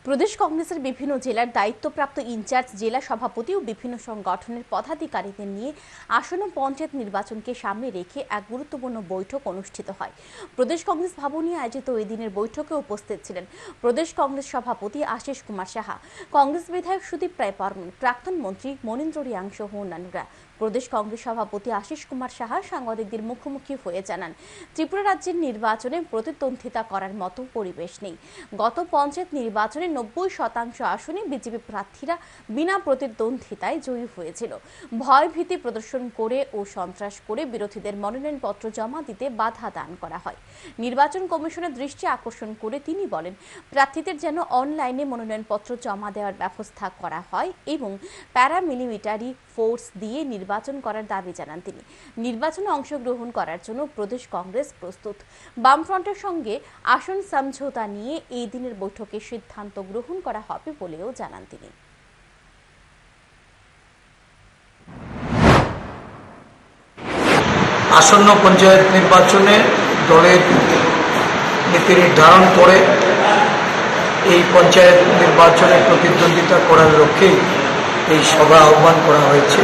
প্রদেশ কংগ্রেসের বিভিন্ন জেলার দায়িত্বপ্রাপ্ত ইনচার্জ, জেলা সভাপতি ও বিভিন্ন সংগঠনের পদাধিকারীদের নিয়ে আসন্ন পঞ্চায়েত নির্বাচনকে সামনে রেখে এক গুরুত্বপূর্ণ বৈঠক অনুষ্ঠিত হয়। প্রদেশ কংগ্রেস ভবনে আয়োজিত এই দিনের বৈঠকে উপস্থিত ছিলেন প্রদেশ কংগ্রেস সভাপতি আশিস কুমার সাহা, কংগ্রেস বিধায়ক সুদীপ রায় বর্মন, প্রাক্তন মন্ত্রী মনীন্দ্র রিয়াং সহ অন্যান্যরা। প্রদেশ কংগ্রেস সভাপতি আশিস কুমার সাহা সাংবাদিকদের মুখোমুখি হয়ে জানান, ত্রিপুরা রাজ্যের নির্বাচনে প্রতিদ্বন্দ্বিতা করার মতো পরিবেশ নেই। গত পঞ্চায়েত নির্বাচনে 90% আসনে বিজেপি প্রার্থীরা বিনা প্রতিদ্বন্দ্বিতায় জয়ী হয়েছিল। ভয় ভীতি প্রদর্শন করে ও সন্ত্রাস করে বিরোধীদের মনোনয়নপত্র জমা দিতে বাধা দান করা হয়। নির্বাচন কমিশনের দৃষ্টি আকর্ষণ করে তিনি বলেন, প্রার্থীদের যেন অনলাইনে মনোনয়নপত্র জমা দেওয়ার ব্যবস্থা করা হয় এবং প্যারামিলিটারি ফোর্স দিয়ে নির্বাচন করার দাবি জানান তিনি। নির্বাচনে অংশগ্রহণ করার জন্য প্রদেশ কংগ্রেস প্রস্তুত। বামফ্রন্টের সঙ্গে আসন সমঝোতা নিয়ে এই দিনের বৈঠকে সিদ্ধান্ত গ্রহণ করা হবে বলেও জানান তিনি। আসন্ন পঞ্চায়েত নির্বাচনে দলের নীতি নির্ধারণ করে এই পঞ্চায়েত নির্বাচনে প্রতিদ্বন্দ্বিতা করার লক্ষ্যেই এই সভা আহ্বান করা হয়েছে।